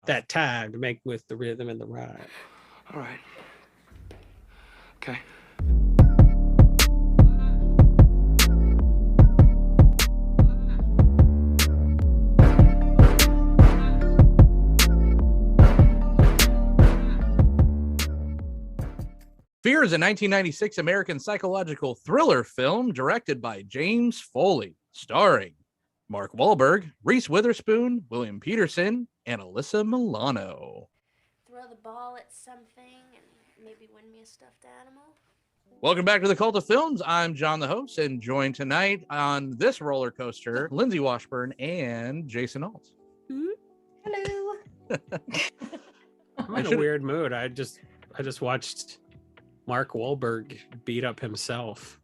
that time to make with the rhythm and the rhyme. All right. Okay. Fear is a 1996 American psychological thriller film directed by James Foley, starring Mark Wahlberg, Reese Witherspoon, William Peterson, and Alyssa Milano. Throw the ball at something and maybe win me a stuffed animal. Welcome back to the Cult of Films. I'm John, the host, and joined tonight on this roller coaster, Lindsay Washburn and Jason Alt. Hello. I'm in a weird mood. I just watched Mark Wahlberg beat up himself.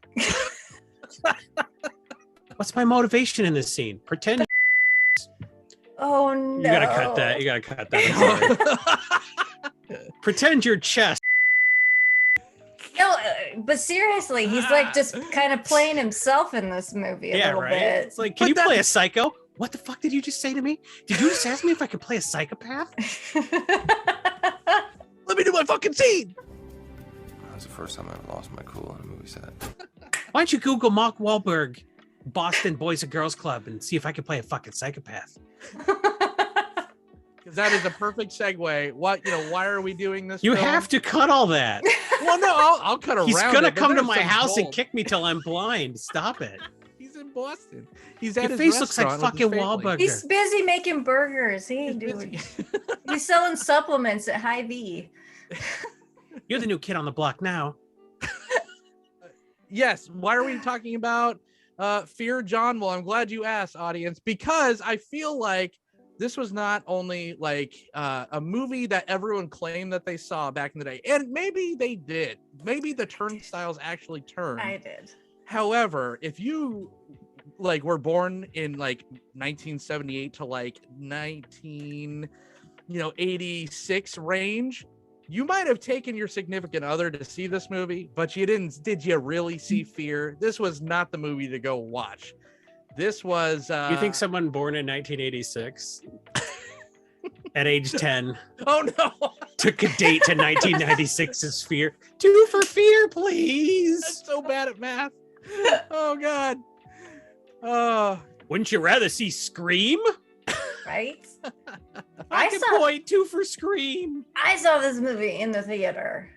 What's my motivation in this scene? Pretend. Oh no! You gotta cut that. You gotta cut that. Pretend your chest. No, but seriously, he's like just kind of playing himself in this movie a little bit. It's like, can you play a psycho? What the fuck did you just say to me? Did you just ask me if I could play a psychopath? Let me do my fucking scene. That was the first time I ever lost my cool on a movie set. Why don't you Google Mark Wahlberg Boston Boys and Girls Club and see if I can play a fucking psychopath? Because that is a perfect segue. Why are we doing this? You film? have to cut all that. Well, no, I'll cut around. He's gonna it, come to there's my some house gold. and kick me till I'm blind. Stop it. He's in Boston. He's at Your his face looks like restaurant with his fucking family. Wahlberg. He's busy making burgers. He ain't doing. He's selling supplements at Hy-Vee. You're the new kid on the block now. Yes. Why are we talking about Fear, John? Well, I'm glad you asked, audience, because I feel like this was not only like a movie that everyone claimed that they saw back in the day, and maybe they did. Maybe the turnstiles actually turned. I did. However, if you were born in 1978 to 1986 range, you might have taken your significant other to see this movie, but you didn't. Did you really see Fear? This was not the movie to go watch. This was You think someone born in 1986 at age 10 oh no took a date to 1996's Fear? 2 for Fear, please. I'm so bad at math. Oh god. Wouldn't you rather see Scream? Right? I can saw- point 2 for Scream. I saw this movie in the theater.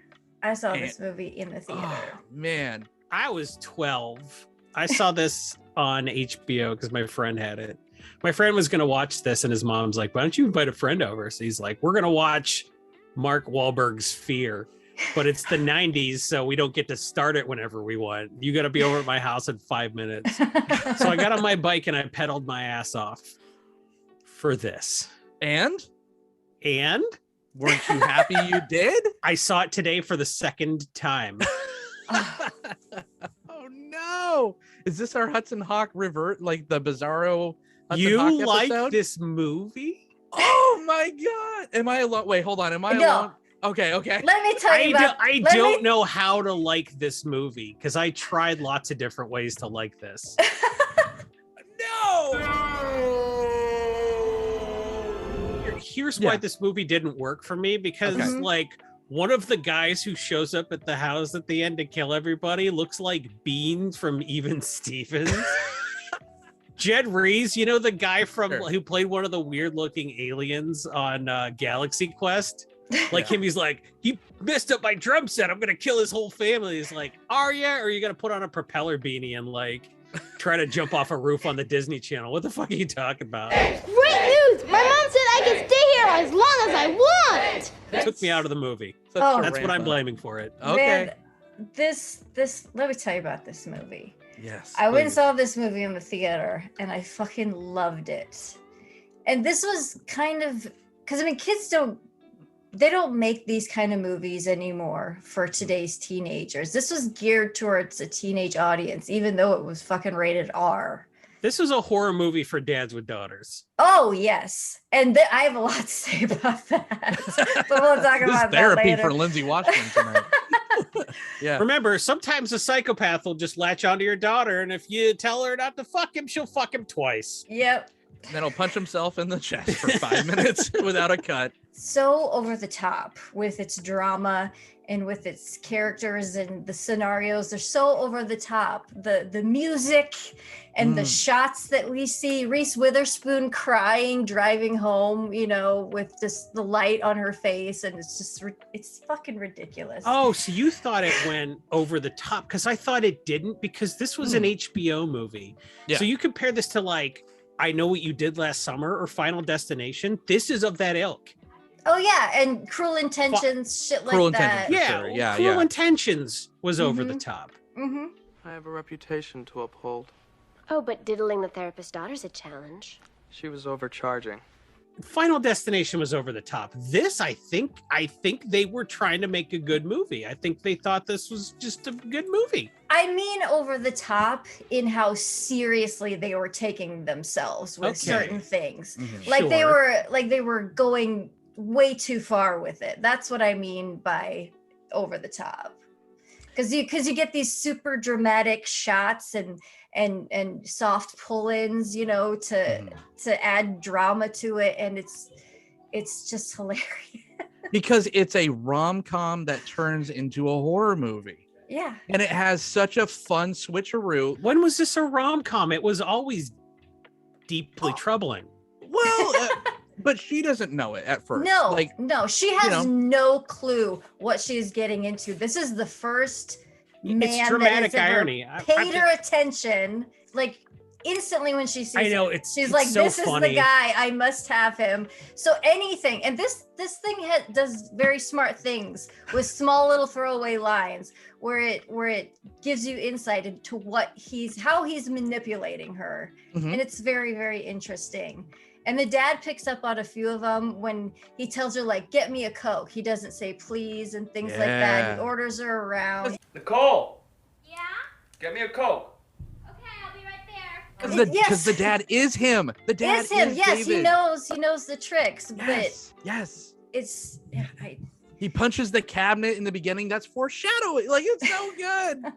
Man, I was 12. I saw this on HBO because my friend had it. My friend was going to watch this and his mom's like, why don't you invite a friend over? So he's like, we're going to watch Mark Wahlberg's Fear, but it's the 90s, so we don't get to start it whenever we want. You got to be over at my house in 5 minutes. So I got on my bike and I pedaled my ass off for this. and And weren't you happy you did? I saw it today for the second time. Oh no! Is this our Hudson Hawk revert, like the Bizarro Hudson You Hawk like episode? this movie? Oh my god! Am I alone? Wait, hold on. Am I No. alone? Okay. Let me tell you about. I don't know how to like this movie because I tried lots of different ways to like this. No! Here's why Yeah. this movie didn't work for me because Okay. like one of the guys who shows up at the house at the end to kill everybody looks like Bean from Even Stevens. Jed Rees, you know, the guy from Sure. who played one of the weird looking aliens on Galaxy Quest. Like him, he's like, he messed up my drum set. I'm gonna kill his whole family. He's like, are ya? Or are you gonna put on a propeller beanie and like try to jump off a roof on the Disney Channel? What the fuck are you talking about? Great news! My mom said I can stay here as long as I want! Took me out of the movie. Such Oh. a That's what I'm ramp up. blaming for it. Okay. Man, this. Let me tell you about this movie. Yes. I went and please. saw this movie in the theater and I fucking loved it. And this was kind of because I mean kids don't make these kind of movies anymore for today's teenagers. This was geared towards a teenage audience, even though it was fucking rated R. This was a horror movie for dads with daughters. Oh yes. And I have a lot to say about that. But we'll talk This is about that therapy later. for Lindsay Washburn tonight. Yeah. Remember, sometimes a psychopath will just latch onto your daughter, and if you tell her not to fuck him, she'll fuck him twice. Yep. Then he'll punch himself in the chest for 5 minutes without a cut. So over the top with its drama and with its characters and the scenarios. They're so over the top. The music and the shots that we see, Reese Witherspoon crying, driving home, you know, with just the light on her face. And it's fucking ridiculous. Oh, so you thought it went over the top? Because I thought it didn't, because this was an HBO movie. Yeah. So you compare this to like, I Know What You Did Last Summer or Final Destination. This is of that ilk. Oh yeah, and Cruel Intentions, shit like Cruel that. Intentions, yeah, Cruel Intentions was over the top. I have a reputation to uphold. Oh, but diddling the therapist's daughter's a challenge. She was overcharging. Final Destination was over the top. This, I think they were trying to make a good movie. I think they thought this was just a good movie. I mean, over the top in how seriously they were taking themselves with certain things. Like they were going way too far with it. That's what I mean by over the top. Because you get these super dramatic shots and soft pull-ins, you know, to add drama to it, and it's just hilarious. Because it's a rom-com that turns into a horror movie. Yeah. And it has such a fun switcheroo. When was this a rom-com? It was always deeply troubling. Well, but she doesn't know it at first. No, she has no clue what she's getting into. This is the first man it's dramatic that has irony. Ever paid her attention, like instantly when she sees I know him, she's like, so "This funny. is the guy. I must have him." So anything, and this thing does very smart things with small little throwaway lines where it gives you insight into how he's manipulating her, and it's very, very interesting. And the dad picks up on a few of them when he tells her, like, get me a Coke. He doesn't say please and things like that. He orders her around. Nicole! Yeah? Get me a Coke. Okay, I'll be right there. Because the dad is him. The dad is him. Yes, David. He knows the tricks. Yes. But yes. it's he punches the cabinet in the beginning. That's foreshadowing. Like, it's so good.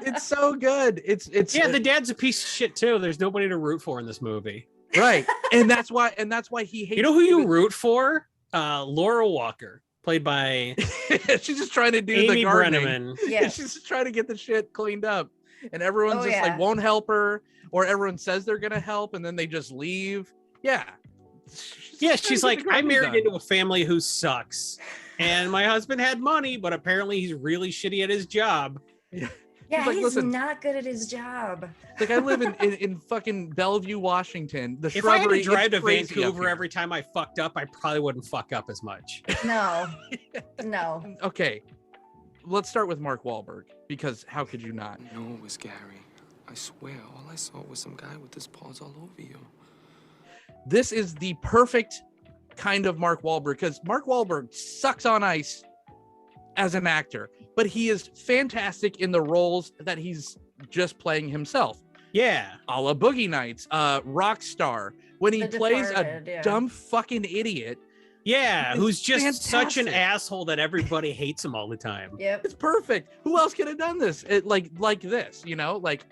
It's so good. It's the dad's a piece of shit too. There's nobody to root for in this movie. Right. And that's why he hates. You know who you root for? Laura Walker, played by she's just trying to do Amy the gardening. Brenneman. Yeah. She's just trying to get the shit cleaned up. And everyone's like won't help her, or everyone says they're gonna help and then they just leave. Yeah. She's like, I married into a family who sucks. And my husband had money, but apparently he's really shitty at his job. Yeah, like, he's listen, not good at his job. Like, I live in fucking Bellevue, Washington. The If I had shrubbery, to drive to it's crazy up Vancouver here. every time I fucked up, I probably wouldn't fuck up as much. No. Okay, let's start with Mark Wahlberg, because how could you not? No, it was Gary. I swear, all I saw was some guy with his paws all over you. This is the perfect kind of Mark Wahlberg, because Mark Wahlberg sucks on ice as an actor, but he is fantastic in the roles that he's just playing himself. Yeah. A la Boogie Nights, Rockstar, when he plays a dumb fucking idiot. Yeah, who's just such an fantastic. asshole that everybody hates him all the time. Yep. It's perfect. Who else could have done this? Like this, you know? Like,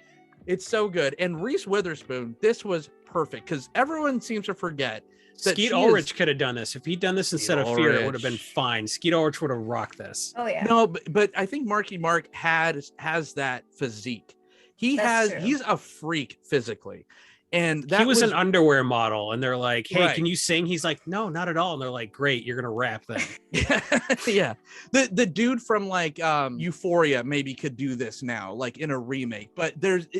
it's so good. And Reese Witherspoon, this was perfect, because everyone seems to forget that Skeet Ulrich could have done this. If he'd done this instead of Fear, it would have been fine. Skeet Ulrich would have rocked this. Oh yeah. No, but I think Marky Mark has that physique. He's a freak physically. And that he was an underwear model, and they're like, hey, Right. can you sing? He's like, no, not at all. And they're like, great, you're gonna rap then. yeah. The dude from like Euphoria maybe could do this now, like in a remake, but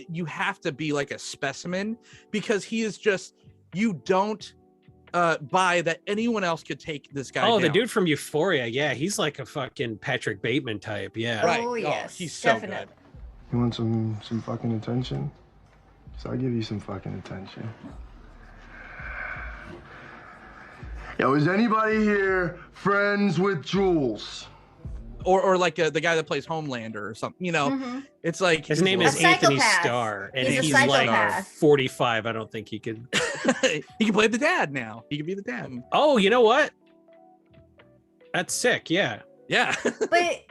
you have to be like a specimen, because he is just, you don't buy that anyone else could take this guy down. The dude from Euphoria, yeah, he's like a fucking Patrick Bateman type. Yeah. Right. Oh yes. He's so definitely. good. You want some fucking attention? So I'll give you some fucking attention. Yo, is anybody here friends with Jules? Or like the guy that plays Homelander or something, you know. It's like His name is Anthony Starr, and He's a he's like psychopath. 45. I don't think he could. he can play the dad now. He can be the dad. Oh, you know what? That's sick. Yeah. Yeah. But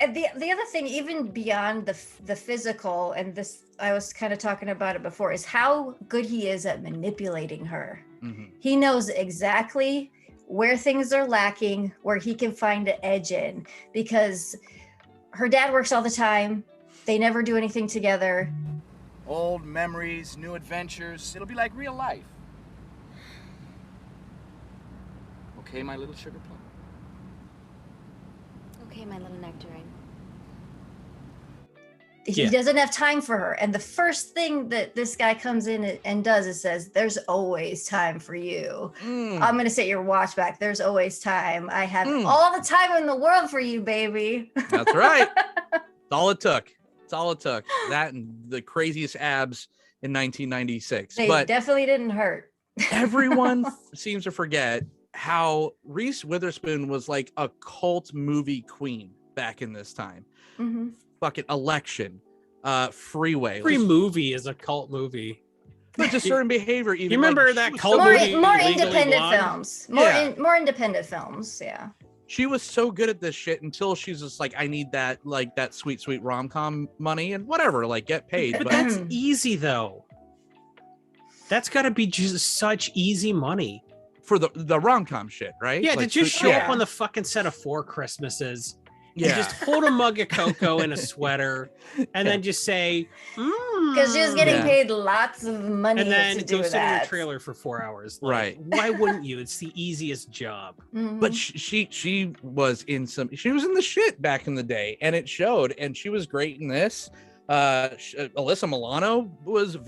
And the other thing, even beyond the physical, and this I was kind of talking about it before, is how good he is at manipulating her. He knows exactly where things are lacking, where he can find an edge in, because her dad works all the time. They never do anything together. Old memories, new adventures. It'll be like real life. Okay, my little sugar plum? Okay, my little nectarine. He doesn't have time for her. And the first thing that this guy comes in and does is says, there's always time for you. I'm going to set your watch back. There's always time. I have all the time in the world for you, baby. That's right. That's all it took. It's all it took. That and the craziest abs in 1996. They but definitely didn't hurt. everyone seems to forget how Reese Witherspoon was like a cult movie queen back in this time. Fucking Election, Freeway. Every movie is a cult movie. But just certain behavior. Even you remember like, that cult more, movie? more Legally independent Blonde? films. More independent films. Yeah. She was so good at this shit until she's just like, I need that, like that sweet, sweet rom-com money and whatever, like get paid. But that's easy though. That's got to be just such easy money for the rom-com shit, right? Yeah, like, to just show up on the fucking set of 4 Christmases. Yeah, just hold a mug of cocoa in a sweater, and then just say, because she was getting paid lots of money and then to go do sit in that. your trailer for 4 hours. Like, right? Why wouldn't you? It's the easiest job. But she was in the shit back in the day, and it showed. And she was great in this. Alyssa Milano was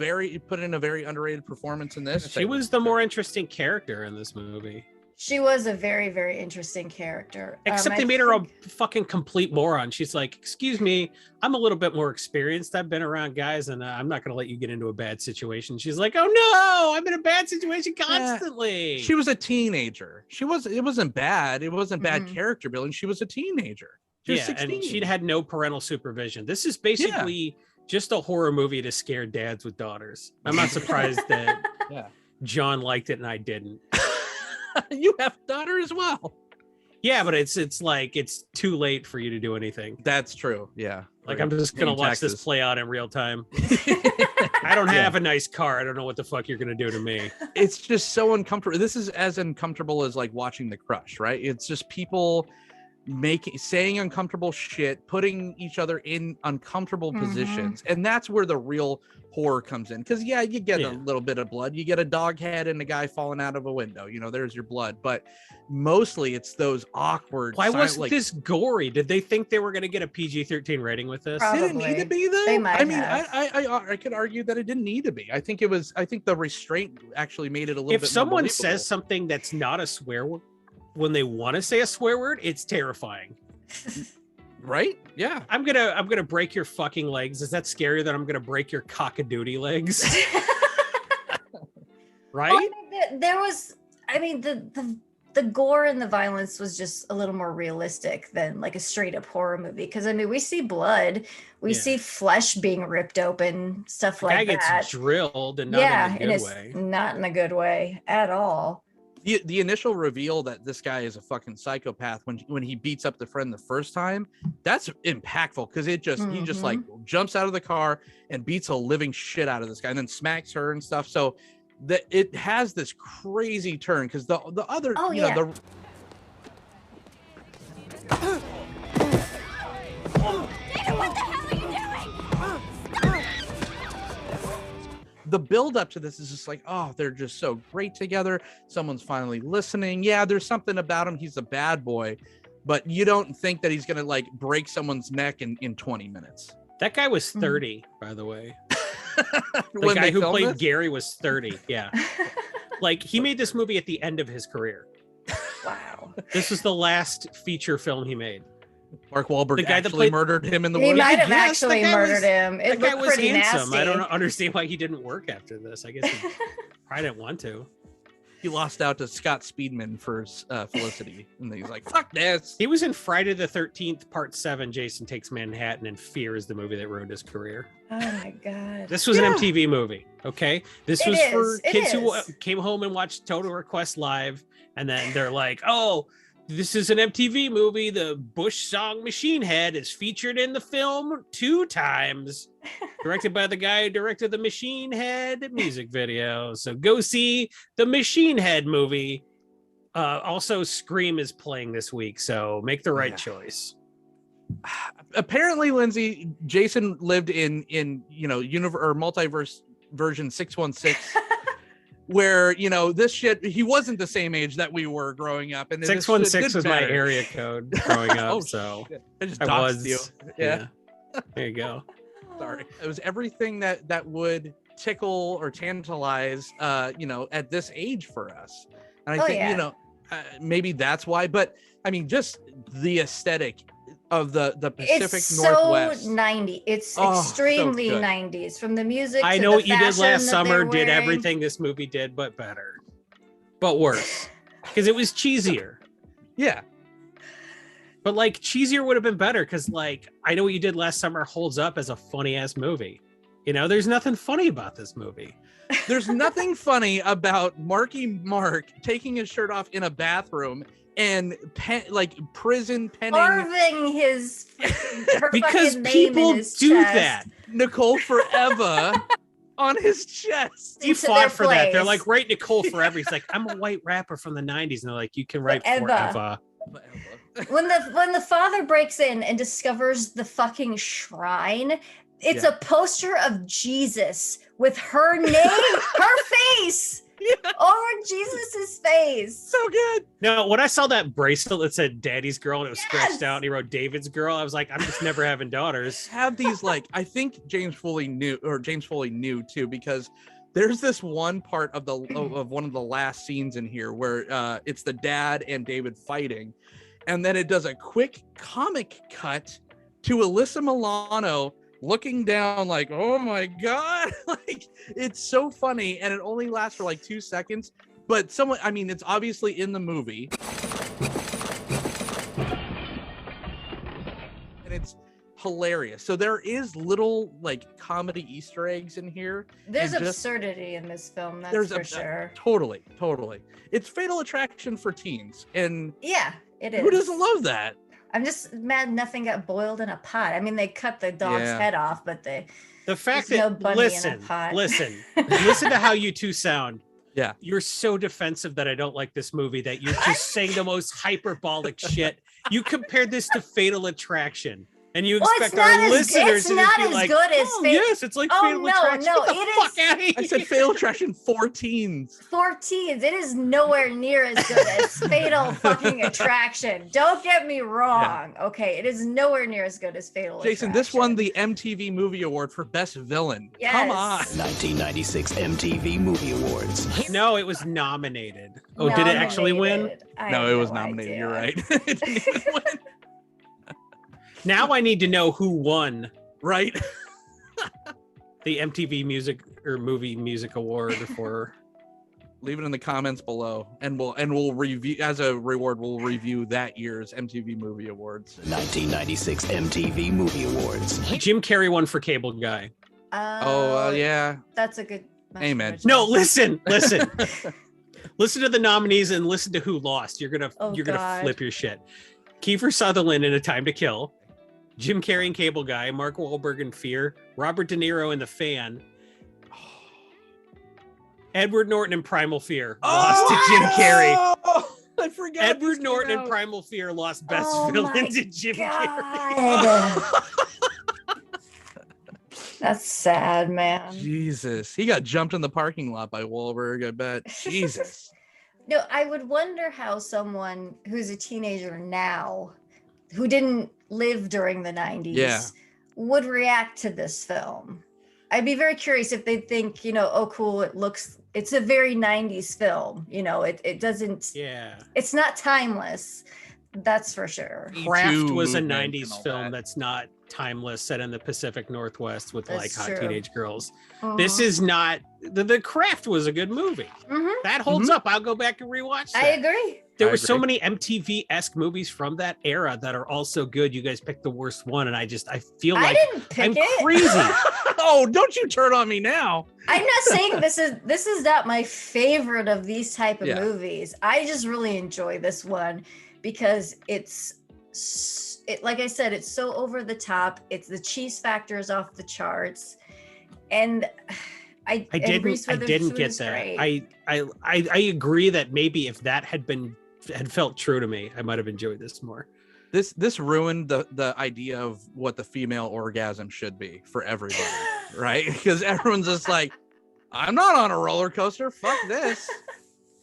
put in a very underrated performance in this. She was the more interesting character in this movie. She was a very, very interesting character. Except they made her a fucking complete moron. She's like, excuse me, I'm a little bit more experienced. I've been around guys, and I'm not going to let you get into a bad situation. She's like, oh no, I'm in a bad situation constantly. She was a teenager. It wasn't bad. It wasn't bad character building. She was a teenager. She was 16. And she'd had no parental supervision. This is basically just a horror movie to scare dads with daughters. I'm not surprised that John liked it and I didn't. You have a daughter as well. Yeah, but it's like it's too late for you to do anything. That's true. Yeah. Like I'm just gonna watch this play out in real time. I don't have a nice car. I don't know what the fuck you're gonna do to me. It's just so uncomfortable. This is as uncomfortable as like watching The Crush, right? It's just people saying uncomfortable shit, putting each other in uncomfortable positions, and that's where the real horror comes in. Because you get a little bit of blood, you get a dog head and a guy falling out of a window, there's your blood, but mostly it's those awkward. Why wasn't this gory? Did they think they were going to get a PG-13 rating with this? Probably. Did it need to be though? They might I mean, have. I could argue that it didn't need to be. I think the restraint actually made it a little bit If someone more says something that's not a swear word when they want to say a swear word, it's terrifying. Right? Yeah. I'm gonna break your fucking legs. Is that scarier than I'm gonna break your cock-a-doodie legs? Right? Well, there was, I mean, the gore and the violence was just a little more realistic than like a straight up horror movie. Because I mean, we see blood, we see flesh being ripped open, stuff like that. Gets drilled, and not in a good way. Not in a good way at all. The initial reveal that this guy is a fucking psychopath when he beats up the friend the first time, that's impactful because he just like jumps out of the car and beats a living shit out of this guy and then smacks her and stuff. So that it has this crazy turn because the other the the build up to this is just like, oh, they're just so great together. Someone's finally listening. Yeah, there's something about him. He's a bad boy, but you don't think that he's going to like break someone's neck in 20 minutes. That guy was 30, by the way. The guy who played Gary was 30. Yeah. Like he made this movie at the end of his career. Wow. This was the last feature film he made. Mark Wahlberg the guy actually murdered him in the He woods. might have actually murdered him. It looked pretty nasty. I don't understand why he didn't work after this. I guess he probably didn't want to. He lost out to Scott Speedman for Felicity. And he's like, fuck this. He was in Friday the 13th, Part 7, Jason Takes Manhattan, and Fear is the movie that ruined his career. Oh my God. This was an MTV movie, okay? This was for kids who came home and watched Total Request Live, and then they're like, oh, This is an MTV movie. The Bush song Machine Head is featured in the film 2 times. Directed by the guy who directed the Machine Head music video. So go see the Machine Head movie. Also, Scream is playing this week, so make the right choice. Apparently, Lindsay, Jason lived in universe or multiverse version 616. Where, this shit, he wasn't the same age that we were growing up. And 616 was my area code growing up. So shit. I just doxed you. Yeah. There you go. Sorry. It was everything that would tickle or tantalize, at this age for us. And I think, maybe that's why. But I mean, just the aesthetic of the Pacific Northwest. So 90s. It's extremely so 90s. From the music I to know the what you did last summer, did wearing. everything this movie did, but better. But worse. Because it was cheesier. Yeah. But like cheesier would have been better because like I Know What You Did Last Summer holds up as a funny ass movie. There's nothing funny about this movie. There's nothing funny about Marky Mark taking his shirt off in a bathroom and prison penning, carving her because fucking name people in his do chest. that. Nicole Forever on his chest. He fought for that. They're like, write Nicole Forever. He's like, I'm a white rapper from the 90s. And they're like, you can write forever. When the father breaks in and discovers the fucking shrine, it's a poster of Jesus with her name, her face. Over Jesus's face. So good. No, when I saw that bracelet that said Daddy's Girl and it was scratched out and he wrote David's Girl, I was like, I'm just never having daughters. Have these I think James Foley knew too, because there's this one part of one of the last scenes in here where it's the dad and David fighting, and then it does a quick comic cut to Alyssa Milano looking down like, oh my God, it's so funny. And it only lasts for 2 seconds, but it's obviously in the movie. And it's hilarious. So there is little comedy Easter eggs in here. There's absurdity in this film, that's for sure. Totally. It's Fatal Attraction for teens. And yeah, it is. Who doesn't love that? I'm just mad nothing got boiled in a pot. I mean, they cut the dog's head off, but the fact that listen to how you two sound. Yeah, you're so defensive that I don't like this movie that you're just saying the most hyperbolic shit. You compared this to Fatal Attraction. And you expect our listeners to just be like, oh, yes, it's like Fatal Attraction. No, Get the fuck out of here. I said Fatal Attraction for teens. For teens. It is nowhere near as good as Fatal fucking Attraction. Don't get me wrong. Yeah. Okay, it is nowhere near as good as Fatal Jason, Attraction. This won the MTV Movie Award for Best Villain. Yes. Come on. 1996 MTV Movie Awards. No, it was nominated. Oh, did it actually win? No, it was nominated. Idea. You're right. It didn't even win. Now I need to know who won, right? The MTV Music or Movie Music Award for. Leave it in the comments below, and we'll review as a reward. We'll review that year's MTV Movie Awards. 1996 MTV Movie Awards. Jim Carrey won for Cable Guy. Yeah. That's a good. Amen. No, listen. Listen to the nominees and listen to who lost. You're gonna flip your shit. Kiefer Sutherland in A Time to Kill. Jim Carrey in Cable Guy, Mark Wahlberg in Fear, Robert De Niro in The Fan, Edward Norton in Primal Fear lost to Jim Carrey. I forgot. Edward Norton in Primal Fear lost Best Villain to Jim Carrey. That's sad, man. Jesus, he got jumped in the parking lot by Wahlberg, I bet. Jesus. No, I would wonder how someone who's a teenager now, who didn't live during the 90s, would react to this film. I'd be very curious if they think, oh, cool, it's a very 90s film. It doesn't, it's not timeless. That's for sure. Craft was a 90s film that's not timeless, set in the Pacific Northwest with hot teenage girls. This is not, the Craft was a good movie. That holds up. I'll go back and rewatch that. I agree. There were so many MTV-esque movies from that era that are also good. You guys picked the worst one, and I feel like I'm crazy. Oh, don't you turn on me now. I'm not saying this is not my favorite of these type of movies. I just really enjoy this one because like I said, it's so over the top. It's the cheese factor is off the charts, and I didn't get that. I agree that maybe if that had felt true to me, I might have enjoyed this more. This ruined the idea of what the female orgasm should be for everybody, right? Because everyone's just like, I'm not on a roller coaster. Fuck this.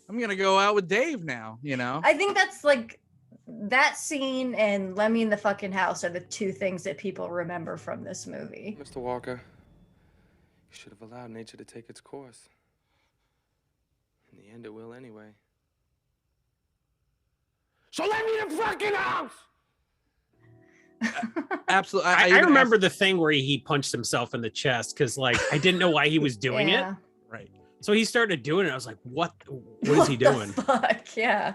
I'm gonna go out with Dave now. You know. I think that's like that scene and Lemmy in the fucking house are the two things that people remember from this movie. Mr. Walker, you should have allowed nature to take its course. In the end, it will anyway. So let me in the fucking house! Absolutely. I remember the thing where he punched himself in the chest because, like, I didn't know why he was doing it. Right. So he started doing it. I was like, what is he doing? Fuck, yeah.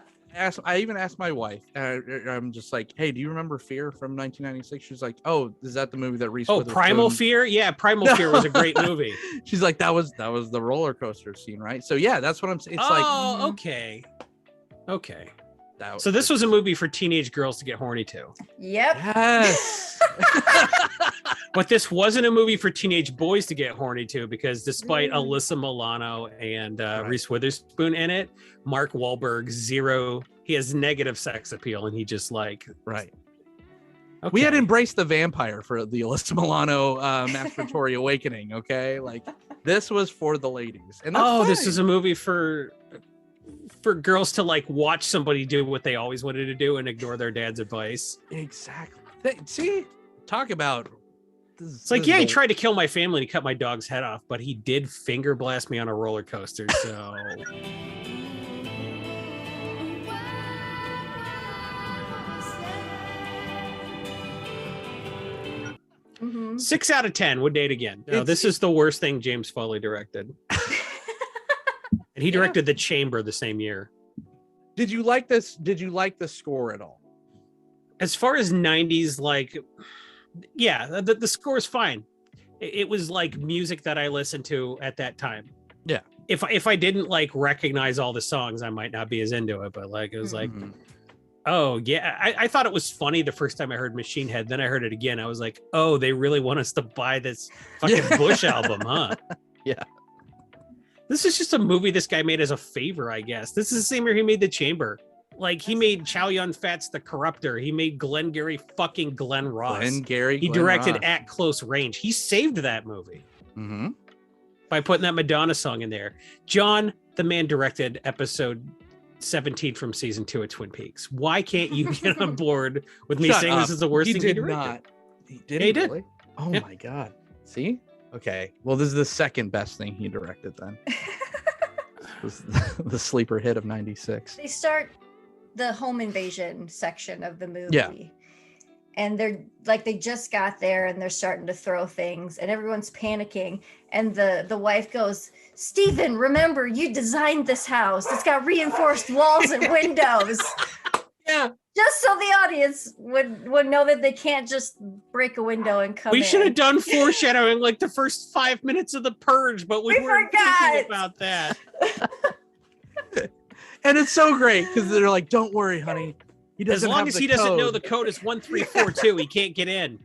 I even asked my wife. I'm just like, hey, do you remember Fear from 1996? She's like, oh, is that the movie that Reese Witherspoon? Primal Fear? Yeah, Primal Fear was a great movie. She's like, that was the roller coaster scene, right? So yeah, that's what I'm saying. Okay. So this was a movie for teenage girls to get horny to. Yep. Yes. But this wasn't a movie for teenage boys to get horny to because despite Alyssa Milano and Reese Witherspoon in it, Mark Wahlberg, he has negative sex appeal and he just like... Right. Okay. We had embraced the vampire for the Alyssa Milano masturbatory awakening, okay? Like, this was for the ladies. And this is a movie for girls to like watch somebody do what they always wanted to do and ignore their dad's advice. Exactly. See, talk about it's like, he tried to kill my family and he cut my dog's head off, but he did finger blast me on a roller coaster. So 6 out of 10 would date again. No, this is the worst thing James Foley directed. And he directed The Chamber the same year. Did you like this? Did you like the score at all? As far as 90s, like, yeah, the score is fine. It was like music that I listened to at that time. Yeah. If I didn't like recognize all the songs, I might not be as into it. But like, it was like, oh yeah, I thought it was funny the first time I heard Machine Head. Then I heard it again. I was like, oh, they really want us to buy this fucking Bush album, huh? Yeah. This is just a movie this guy made as a favor, I guess. This is the same year he made The Chamber. Like, he made Chow Yun-Fat's The Corruptor. He made Glengarry fucking Glenn Ross. He directed At Close Range. He saved that movie by putting that Madonna song in there. John, the man, directed episode 17 from season 2 of Twin Peaks. Why can't you get on board with me saying this is the worst thing he directed? He did really? Oh my God. See? Okay. Well, this is the second best thing he directed then. Was the sleeper hit of 96. They start the home invasion section of the movie. Yeah. And they're like, they just got there and they're starting to throw things and everyone's panicking. And the wife goes, Stephen, remember, you designed this house. It's got reinforced walls and windows. Yeah. Just so the audience would know that they can't just break a window and come in. We should have done foreshadowing like the first 5 minutes of The Purge, but we weren't thinking about that. And it's so great because they're like, don't worry, honey. As long as he doesn't know the code is 1342, he can't get in.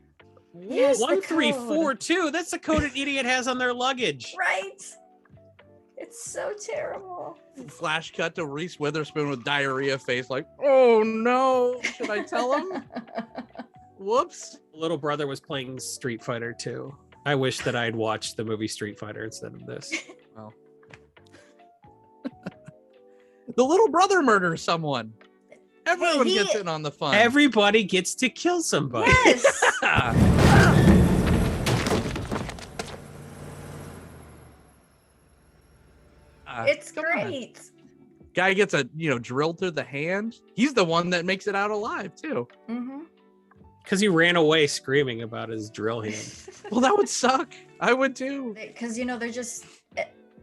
Yes, 1342, that's the code an idiot has on their luggage. Right? It's so terrible. Flash cut to Reese Witherspoon with diarrhea face, like, oh no, should I tell him? Whoops. Little brother was playing Street Fighter 2. I wish that I'd watched the movie Street Fighter instead of this. Well. The little brother murders someone. Everyone gets in on the fun. Everybody gets to kill somebody. Yes. It's great. Guy gets a drilled through the hand. He's the one that makes it out alive too. Because he ran away screaming about his drill hand. Well, that would suck. I would too. Because they're just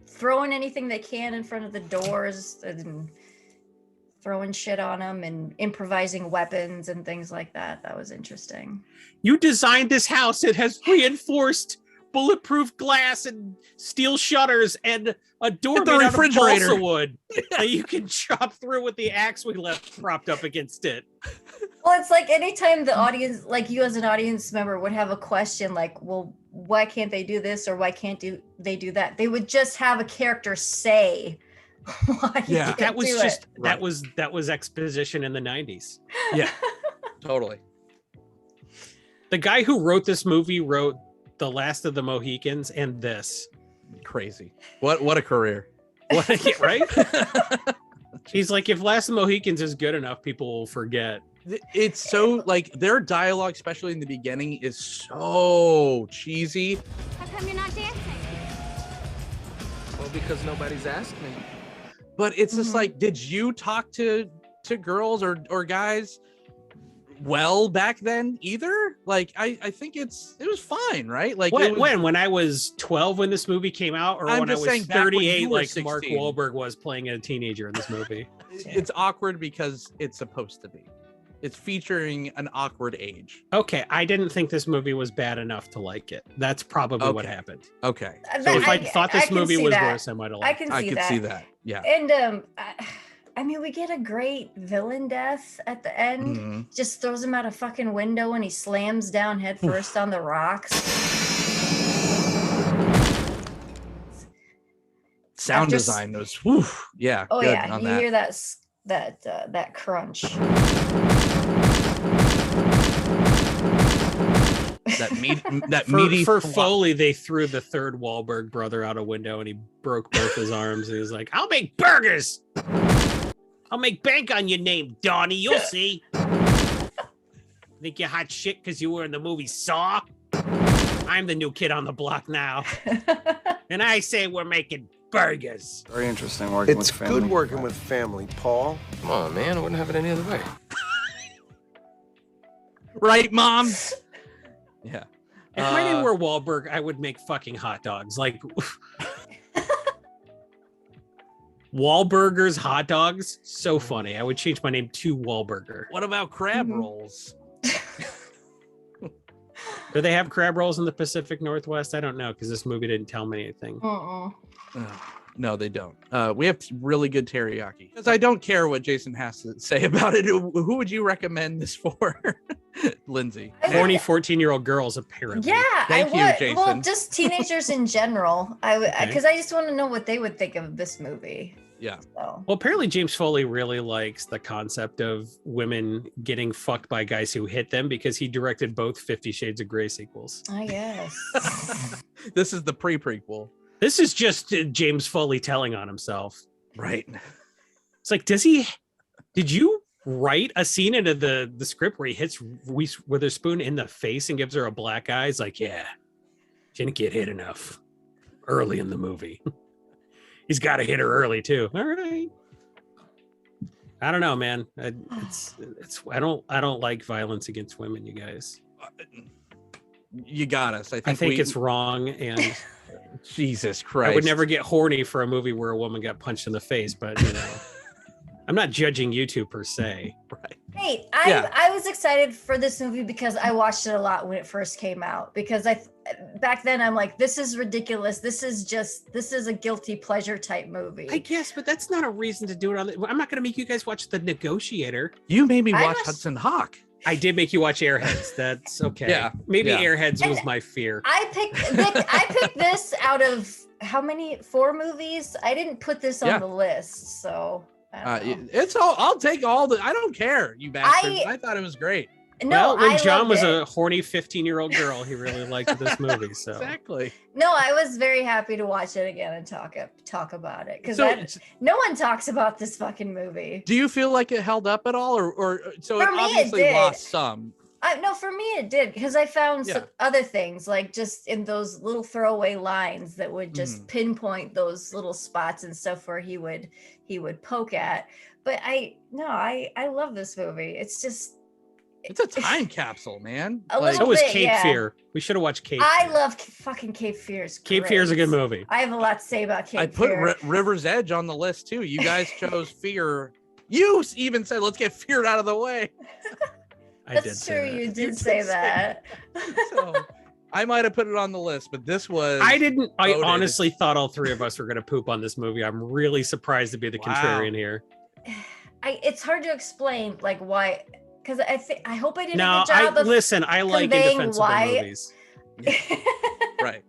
throwing anything they can in front of the doors and throwing shit on them and improvising weapons and things like that. That was interesting. You designed this house. It has reinforced bulletproof glass and steel shutters and a door made out of balsa wood that you can chop through with the axe we left propped up against it. Well, it's like anytime the audience, like you as an audience member would have a question like, well, why can't they do this or why can't they do that? They would just have a character say why. Yeah, that was just that was exposition in the 90s. Yeah, totally. The guy who wrote this movie wrote The Last of the Mohicans and this. Crazy. What a career. Right? He's like, if Last of the Mohicans is good enough, people will forget. It's so like their dialogue, especially in the beginning, is so cheesy. How come you're not dancing? Well, because nobody's asked me. But it's just like, did you talk to girls or guys well back then either? Like I think it was fine, right? Like when I was 12 when this movie came out, or when I was 38 like 16. Mark Wahlberg was playing a teenager in this movie. It's awkward because it's supposed to be. It's featuring an awkward age. Okay, I didn't think this movie was bad enough to like it. That's probably what happened. Okay. So if I thought this movie was worse, I might have liked it. I can see that. Yeah. And I mean, we get a great villain death at the end. Mm-hmm. Just throws him out a fucking window and he slams down head first on the rocks. Sound design was, whew, yeah. Oh good yeah, on you that. hear that crunch. For Foley, they threw the third Wahlberg brother out a window and he broke both his arms. And he was like, "I'll make burgers. I'll make bank on your name, Donnie. You'll see." Think you're hot shit because you were in the movie Saw? I'm the new kid on the block now, and I say we're making burgers. Very interesting working with family. It's good working with family, Paul. Come on, man. I wouldn't have it any other way. Right, Mom? Yeah. If my name were Wahlberg, I would make fucking hot dogs. Like Wahlburgers hot dogs, so funny. I would change my name to Wahlburger. What about crab rolls? Do they have crab rolls in the Pacific Northwest? I don't know because this movie didn't tell me anything. No, they don't. We have really good teriyaki. Because I don't care what Jason has to say about it. Who would you recommend this for? Lindsay. Horny 14-year-old girls, apparently. Yeah, Thank I would. you, Jason. Well, just teenagers in general. I would, Okay. because I just want to know what they would think of this movie. Yeah. So. Well, apparently James Foley really likes the concept of women getting fucked by guys who hit them because he directed both 50 Shades of Grey sequels. I guess. This is the prequel. This is just James Foley telling on himself. Right. It's like, did you write a scene into the script where he hits Reese Witherspoon in the face and gives her a black eye? It's like, yeah, she didn't get hit enough early in the movie. He's got to hit her early too. All right. I don't know, man. I don't like violence against women, you guys. You got us. I think it's wrong, and Jesus Christ. I would never get horny for a movie where a woman got punched in the face, but you know, I'm not judging you two per se. Right. Hey, I was excited for this movie because I watched it a lot when it first came out. Because back then I'm like, this is ridiculous. This is a guilty pleasure type movie. I guess, but that's not a reason to do it I'm not going to make you guys watch The Negotiator. You made me watch Hudson Hawk. I did make you watch Airheads. That's okay. Yeah. Maybe Yeah. Airheads was my fear. I picked this out of how many? 4 movies? I didn't put this on the list, so I don't know. It's all. I'll take all the. I don't care, you bastards. I thought it was great. No, when John loved was it. a horny 15-year-old girl, he really liked this movie. So Exactly. No, I was very happy to watch it again and talk about it because So- no one talks about this fucking movie. Do you feel like it held up at all, or so For it me, it obviously did. lost some? No, for me it did because I found some Yeah. other things like just in those little throwaway lines that would just pinpoint those little spots and stuff where he would poke at. But I love this movie. It's just. It's a time capsule, man. A little so was bit, Cape yeah. Fear. We should have watched Cape I Fear. love fucking Cape Fear. Cape Fear is a good movie. I have a lot to say about Cape I put Fear. River's Edge on the list too. You guys chose Fear, You even said, let's get Fear out of the way. That's true. You did say that. So I might have put it on the list, but this was. I didn't. I voted. honestly thought all three of us were going to poop on this movie. I'm really surprised to be the contrarian here. It's hard to explain like why, because I hope I did No, a good job of listen. I like conveying indefensible why. movies. Right.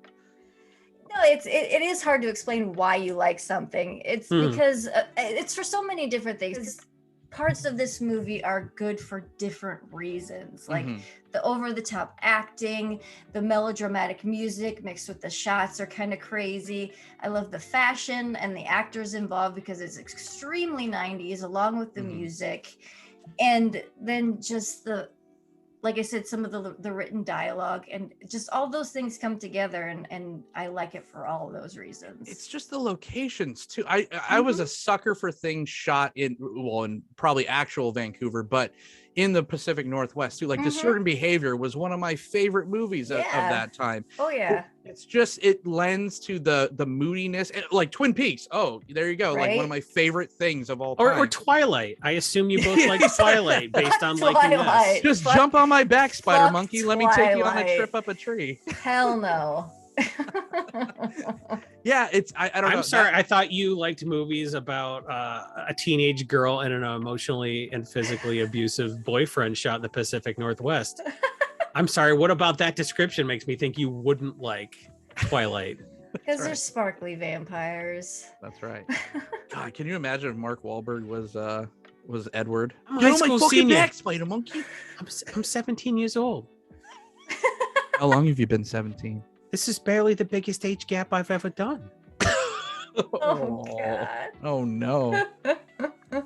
No, it is hard to explain why you like something. It's because it's for so many different things. Parts of this movie are good for different reasons, like the over-the-top acting, the melodramatic music mixed with the shots are kind of crazy. I love the fashion and the actors involved because it's extremely 90s, along with the music, and then just the, like I said, some of the written dialogue and just all those things come together, and I like it for all of those reasons. It's just the locations too. I was a sucker for things shot in probably actual Vancouver, but in the Pacific Northwest too. Like Discerned Behavior was one of my favorite movies of that time. Oh yeah. It's just, it lends to the moodiness, and like Twin Peaks. Oh, there you go. Right? Like one of my favorite things of all time. Or Twilight. I assume you both like Twilight based on liking this. Just jump on my back, Spider Monkey. Let me take you on a trip up a tree. Hell no. Yeah, it's I don't know. I'm sorry. I thought you liked movies about a teenage girl and an emotionally and physically abusive boyfriend shot in the Pacific Northwest. I'm sorry. What about that description makes me think you wouldn't like Twilight? Because they're sparkly vampires. That's right. God, can you imagine if Mark Wahlberg was Edward? I'm a high school senior. Back, Spider Monkey. I'm 17 years old. How long have you been 17? This is barely the biggest age gap I've ever done. Oh God. Oh no.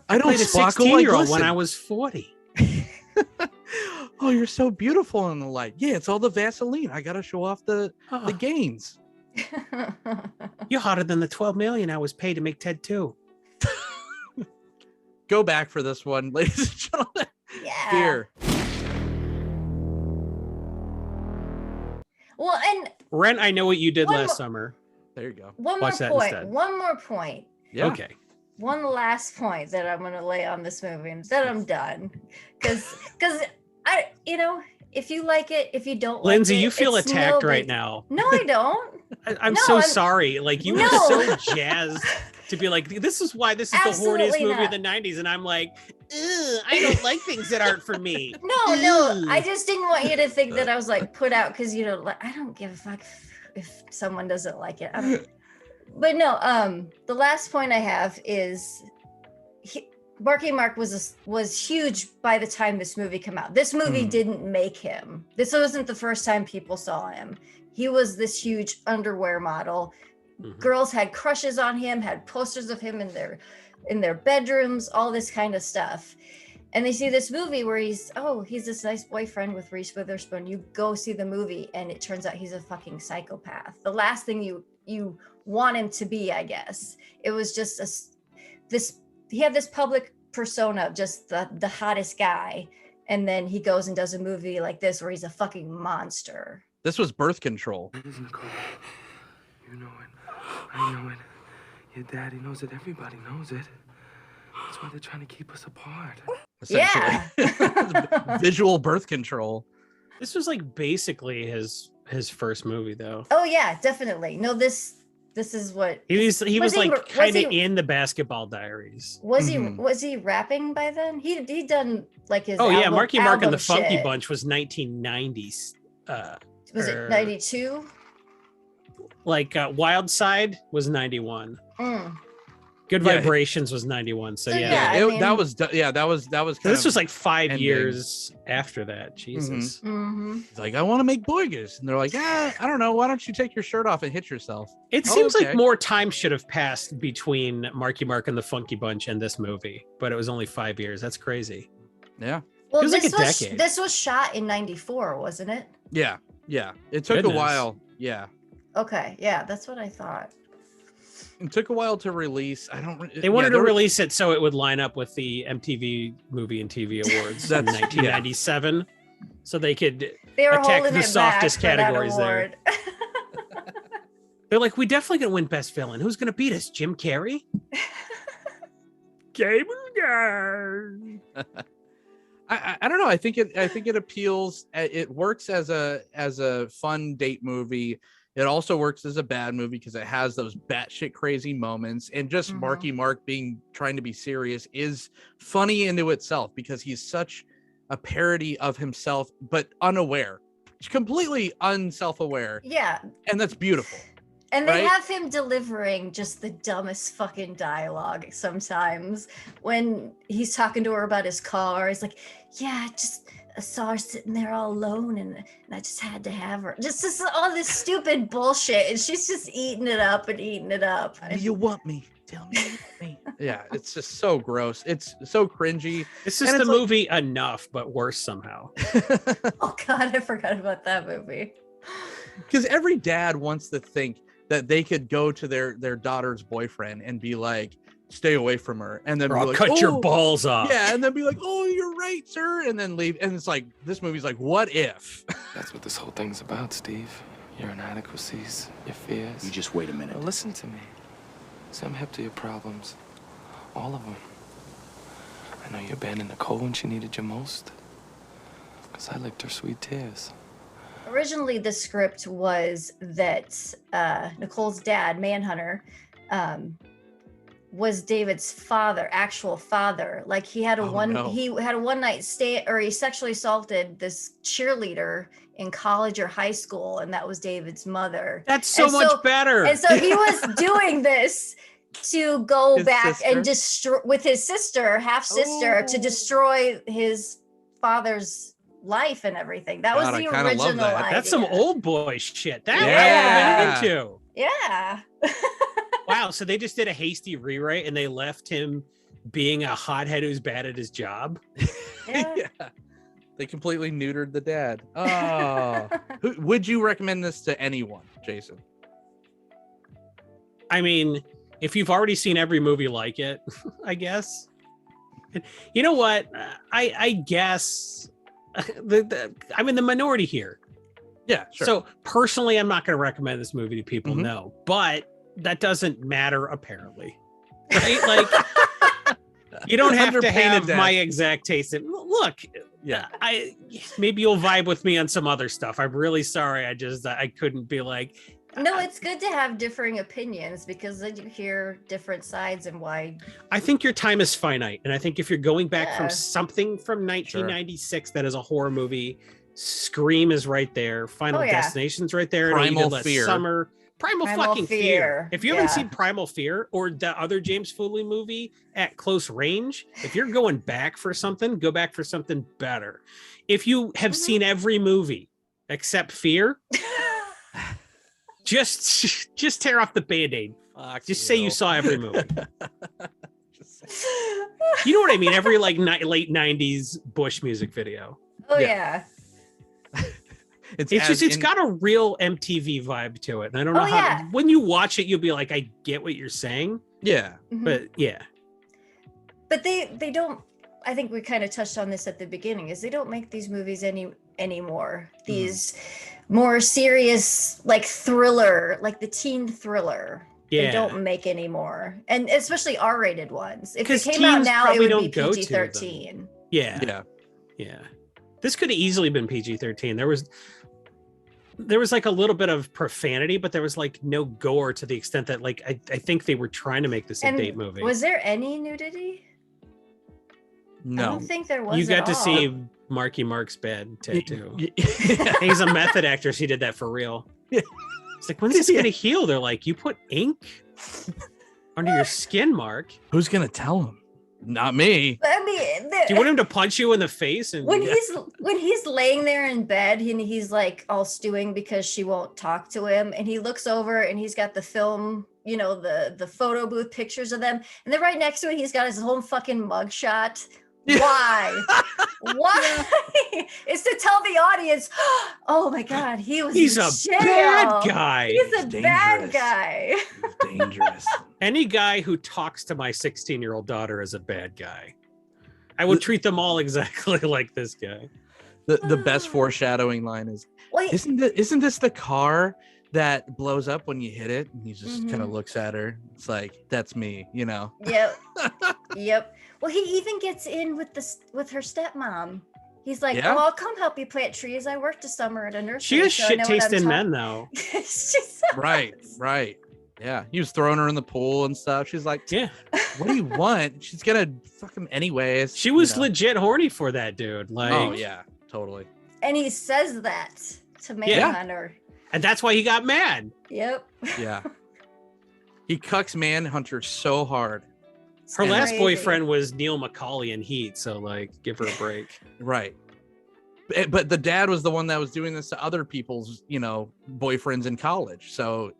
I played a sparkle 16-year-old like when I glisten. was 40. Oh, you're so beautiful in the light. Yeah, it's all the Vaseline. I gotta show off the gains. You're hotter than the 12 million I was paid to make Ted 2. Go back for this one, ladies and gentlemen. Yeah. Here. Well, and Rent, I know what you did One last more- summer. There you go. one Watch more that point. instead. One more point. Yeah. Okay. One last point that I'm gonna lay on this movie, and then I'm done. Because I, if you like it, if you don't, Lindsay, like it, you feel it's attacked no right big- now. No, I don't. I'm No, so sorry. Like, you were No. so jazzed to be like, this is why this is the horniest Absolutely movie of not. the 90s. And I'm like, ugh, I don't like things that aren't for me. No, I just didn't want you to think that I was like put out because like I don't give a fuck if someone doesn't like it. But no, the last point I have is Marky Mark was huge by the time this movie came out. This movie didn't make him. This wasn't the first time people saw him. He was this huge underwear model. Girls had crushes on him, had posters of him in their bedrooms, all this kind of stuff. And they see this movie where he's this nice boyfriend with Reese Witherspoon. You go see the movie and it turns out he's a fucking psychopath. The last thing you want him to be, I guess. It was just he had this public persona of just the hottest guy. And then he goes and does a movie like this where he's a fucking monster. This was Birth Control. Nicole, you know it. I know it. Your daddy knows it. Everybody knows it. That's why they're trying to keep us apart. Yeah. Visual birth control. This was like basically his first movie, though. Oh yeah, definitely. No, this is what He was like kind of he- in the Basketball Diaries. Was he rapping by then? He done like his Marky Mark and the album Funky shit. Bunch was 1990s. Was it 92? Like Wild Side was 91. Good Yeah. Vibrations was 91. So So, yeah. yeah. I mean- that was kind This of was like 5 ending. years after that. Jesus. He's like, I want to make boigas. And they're like, I don't know. Why don't you take your shirt off and hit yourself? It Oh, seems okay. like more time should have passed between Marky Mark and the Funky Bunch and this movie, but it was only 5 years. That's crazy. Yeah. Well, Feels like this a was decade. this was shot in 94, wasn't it? Yeah. Yeah. It took Goodness. a while. Yeah. Okay, yeah, that's what I thought. It took a while to release. I don't. They wanted to release it so it would line up with the MTV Movie and TV Awards in That's- 1997, so they could They were attack holding the it softest back for that categories there. award. They're like, we definitely gonna win Best Villain. Who's gonna beat us? Jim Carrey? Gamer I don't know. I think it appeals. It works as a fun date movie. It also works as a bad movie because it has those batshit crazy moments, and just Marky Mark trying to be serious is funny into itself because he's such a parody of himself, but unaware, completely unself-aware. Yeah, and that's beautiful. And they have him delivering just the dumbest fucking dialogue sometimes when he's talking to her about his car. He's like, yeah, I saw her sitting there all alone and I just had to have her. Just all this stupid bullshit. And she's just eating it up and eating it up. Do you want me? Tell me you want me. Yeah, it's just so gross. It's so cringy. It's just the movie Enough, but worse somehow. Oh, God, I forgot about that movie. Because every dad wants to think that they could go to their daughter's boyfriend and be like, stay away from her, and then I'll cut your balls off. Yeah, and then be like, oh, you're right, sir, and then leave. And it's like, this movie's like, what if? That's what this whole thing's about, Steve. Your inadequacies, your fears. You just wait a minute. Now listen to me. See, I'm hip to your problems. All of them. I know you abandoned Nicole when she needed you most. Because I licked her sweet tears. Originally, the script was that Nicole's dad, Manhunter, was David's actual father. Like he had he had a one night stay, or he sexually assaulted this cheerleader in college or high school, and that was David's mother. That's so much better. And so he was doing this to go His back sister? and destroy with his sister, half sister, to destroy his father's life and everything. That was the original idea. That's some old boy shit. That I would have been into. Yeah. Wow. So they just did a hasty rewrite and they left him being a hothead who's bad at his job. Yeah. They completely neutered the dad. Oh. Would you recommend this to anyone, Jason? I mean, if you've already seen every movie like it, I guess. You know what? I guess I'm in the minority here. Yeah, sure. So personally, I'm not going to recommend this movie to people. No, but that doesn't matter apparently, right? Like you don't have to have my exact taste. Look, yeah, maybe you'll vibe with me on some other stuff. I'm really sorry. I couldn't be like. No, it's good to have differing opinions because then you hear different sides and why. I think your time is finite. And I think if you're going back from something from 1996 that is a horror movie, Scream is right there. Final Destination's right there. Primal Fear. Primal fucking Fear. If you haven't seen Primal Fear or the other James Foley movie At Close Range, if you're going back for something, go back for something better. If you have seen every movie except Fear, just tear off the Band-Aid. Just say you saw every movie. You know what I mean? Every like late 90s Bush music video. Oh yeah. It's got a real MTV vibe to it. And I don't know when you watch it, you'll be like, I get what you're saying. Yeah. But yeah. But they don't, I think we kind of touched on this at the beginning, is they don't make these movies anymore. These more serious, like thriller, like the teen thriller. Yeah. They don't make anymore. And especially R-rated ones. If it came out now, it would be PG-13. Yeah. This could have easily been PG-13. There was like a little bit of profanity, but there was like no gore to the extent that like I think they were trying to make this a date movie. Was there any nudity? No. I don't think there was. You got to see Marky Mark's bed tattoo. He's a method actor, so he did that for real. It's like, when's this gonna heal? They're like, you put ink under your skin, Mark. Who's gonna tell him? Not me. I mean, do you want him to punch you in the face? And when he's laying there in bed and he's like all stewing because she won't talk to him, and he looks over and he's got the film, you know, the photo booth pictures of them, and then right next to it he's got his whole fucking mugshot. Why? Why? It's to tell the audience, oh my God, he's a bad guy. He's a bad guy. He's dangerous. Any guy who talks to my 16-year-old daughter is a bad guy. I would treat them all exactly like this guy. The best foreshadowing line is, isn't this the car that blows up when you hit it? And he just kind of looks at her. It's like, that's me, you know? Yeah. Yep. Well, he even gets in with her stepmom. He's like, Yeah? "Oh, I'll come help you plant trees. I worked a summer at a nursery." She has so I shit know what taste I'm in talking-" men, though. She says. Right. Yeah. He was throwing her in the pool and stuff. She's like, Yeah. what do you want? She's gonna fuck him anyways. She was legit horny for that dude. Like, oh yeah, totally. And he says that to Manhunter. And that's why he got mad. Yep. Yeah. He cucks Manhunter so hard. Her last crazy. boyfriend was Neil McCauley in Heat, so like, give her a break. Right. But the dad was the one that was doing this to other people's, boyfriends in college. So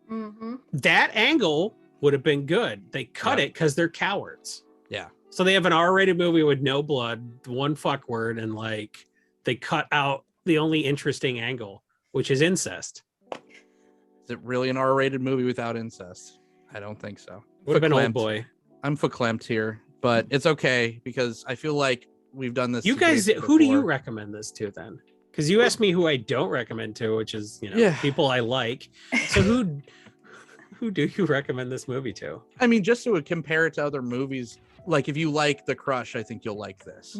That angle would have been good. They cut it because they're cowards. yeah. So they have an R-rated movie with no blood, one fuck word, and like they cut out the only interesting angle, which is incest. Is it really an R-rated movie without incest? I don't think so. Would have been Old Verklempt. Boy. I'm verklempt here, but it's okay because I feel like we've done this. You to guys, Jason who do you before. recommend this to then? Because you asked me who I don't recommend to, which is people I like. So who do you recommend this movie to? I mean, just to compare it to other movies, like if you like The Crush, I think you'll like this.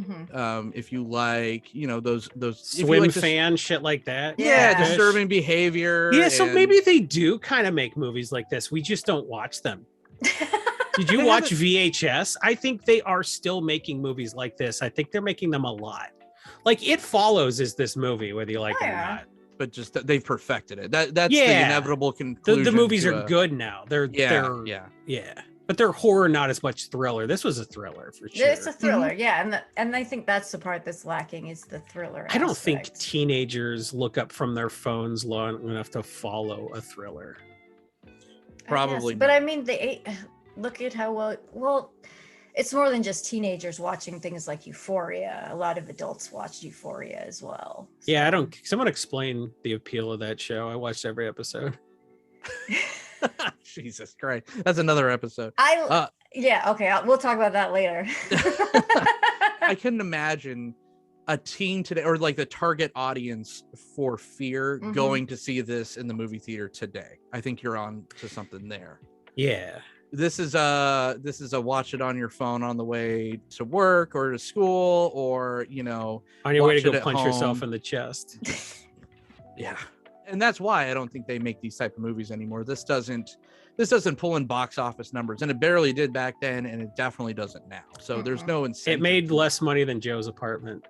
If you like, those if you Swim like fan shit like that. Yeah. disturbing behavior. Yeah, so and- maybe they do kind of make movies like this. We just don't watch them. Did you watch VHS? I think they are still making movies like this. I think they're making them a lot. Like It Follows is this movie, whether you like it or not. but just they've perfected it. That's the inevitable conclusion. The movies to are good now. They're but they're horror, not as much thriller. This was a thriller for sure. It's a thriller, yeah, and I think that's the part that's lacking is the thriller. I don't think aspect. teenagers look up from their phones long enough to follow a thriller. Probably But I mean, look at how well. It's more than just teenagers watching things like Euphoria. A lot of adults watch Euphoria as well. Yeah, I don't. Someone explain the appeal of that show. I watched every episode. Jesus Christ, that's another episode. We'll talk about that later. I couldn't imagine a teen today, or like the target audience for Fear, going to see this in the movie theater today. I think you're on to something there. Yeah. This is a watch it on your phone on the way to work or to school, or on your way watch to it go at punch yourself home. in the chest. Yeah. And that's why I don't think they make these type of movies anymore. This doesn't pull in box office numbers, and it barely did back then, and it definitely doesn't now. So there's no incentive. It made less money than Joe's Apartment.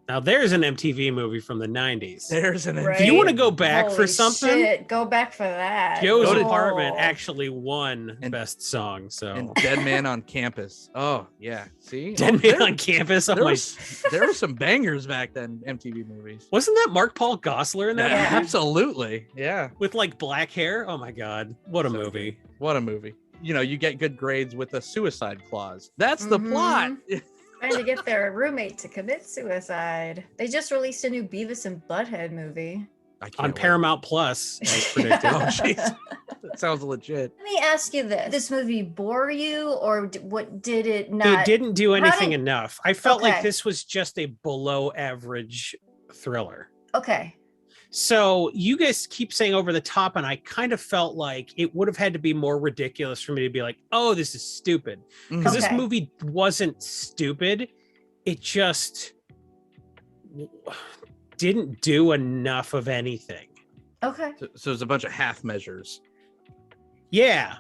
Now there's an MTV movie from the 90s. There's an Right? Do you want to go back for Holy something? shit, go back for that. Joe's Oh. Apartment actually won Best Song. So and Dead Man on Campus. Oh yeah, see, Dead Man on Campus. Oh there my! there were some bangers back then. MTV movies. Wasn't that Mark Paul Gosselaar in that? Yeah, movie? absolutely. Yeah. With like black hair. Oh my god, what a So movie! What a movie. You get good grades with a suicide clause. That's the plot. Trying to get their roommate to commit suicide. They just released a new Beavis and Butthead movie. On Paramount Plus, as predicted. Oh jeez, that sounds legit. Let me ask you this: this movie bore you, or what did it not? It didn't do How anything did- enough. I felt like Okay. this was just a below average thriller. Okay. So you guys keep saying over the top, and I kind of felt like it would have had to be more ridiculous for me to be like, oh, this is stupid. Because this Okay. movie wasn't stupid. It just didn't do enough of anything. Okay. So there's a bunch of half measures. Yeah.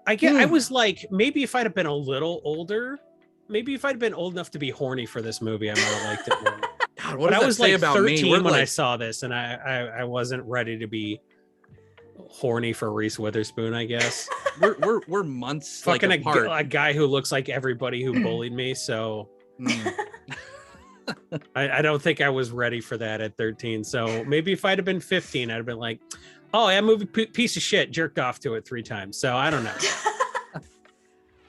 I was like, maybe if I'd have been a little older, maybe if I'd been old enough to be horny for this movie, I might have liked it more. God, But what does I that was say like about 13 me? We're when I like- saw this, and I wasn't ready to be horny for Reese Witherspoon, I guess. we're months Fucking like apart. a guy who looks like everybody who bullied me, so I don't think I was ready for that at 13. So maybe if I'd have been 15, I'd have been like, oh, that movie piece of shit, jerked off to it 3 times. So I don't know.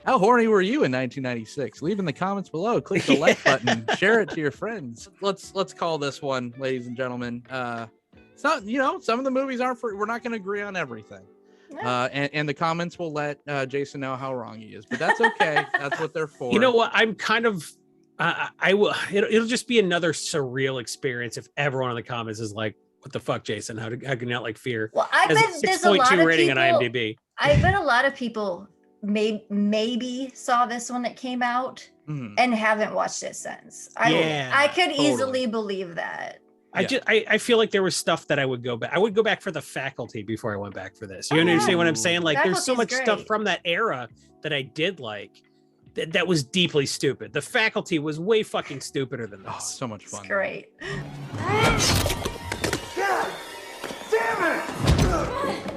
How horny were you in 1996? Leave in the comments below. Click the like button. Share it to your friends. Let's call this one, ladies and gentlemen. It's not, some of the movies aren't for. We're not going to agree on everything. And the comments will let Jason know how wrong he is, but that's okay. That's what they're for. You know what? I'm kind of. I will. It'll just be another surreal experience if everyone in the comments is like, "What the fuck, Jason? How can you not like Fear?" Well, I Has bet a there's a lot 6.2 of rating people, on IMDb. I bet a lot of people maybe saw this when it came out Mhm. and haven't watched it since. I could easily believe that. I feel like there was stuff that I would go back. I would go back for The Faculty before I went back for this. You understand what I'm saying? Like, there's so much stuff from that era that I did like that was deeply stupid. The Faculty was way fucking stupider than this. Oh, so much fun. It's great. God damn it!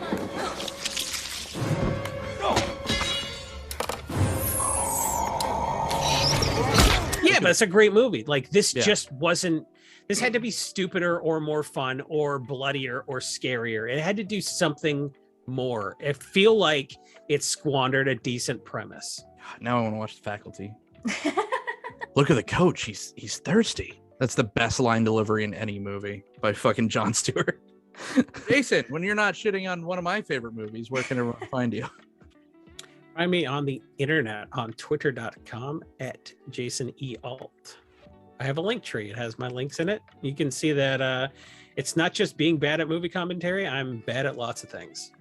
Yeah, but it's a great movie. Like, this just wasn't. This had to be stupider or more fun or bloodier or scarier. It had to do something more. I feel like it squandered a decent premise. Now I want to watch The Faculty. Look at the coach. He's thirsty. That's the best line delivery in any movie by fucking Jon Stewart. Jason, when you're not shitting on one of my favorite movies, where can everyone find you? Find me on the internet on twitter.com at Jason E. Alt. I have a link tree. It has my links in it. You can see that it's not just being bad at movie commentary. I'm bad at lots of things.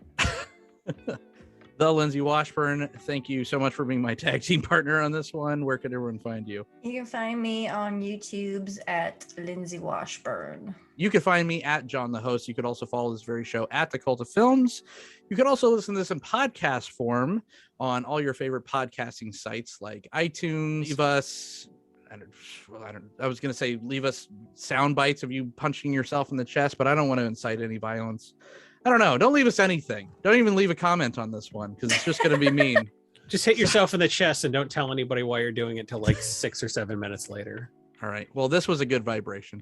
The Lindsay Washburn, thank you so much for being my tag team partner on this one. Where can everyone find you? You can find me on YouTube's at Lindsay Washburn. You can find me at John the Host. You could also follow this very show at The Cult of Films. You could also listen to this in podcast form on all your favorite podcasting sites like iTunes. Leave us, I was going to say leave us sound bites of you punching yourself in the chest, but I don't want to incite any violence. I don't know. Don't leave us anything. Don't even leave a comment on this one because it's just going to be mean. Just hit yourself in the chest and don't tell anybody why you're doing it till like 6 or 7 minutes later. All right. Well, this was a good vibration.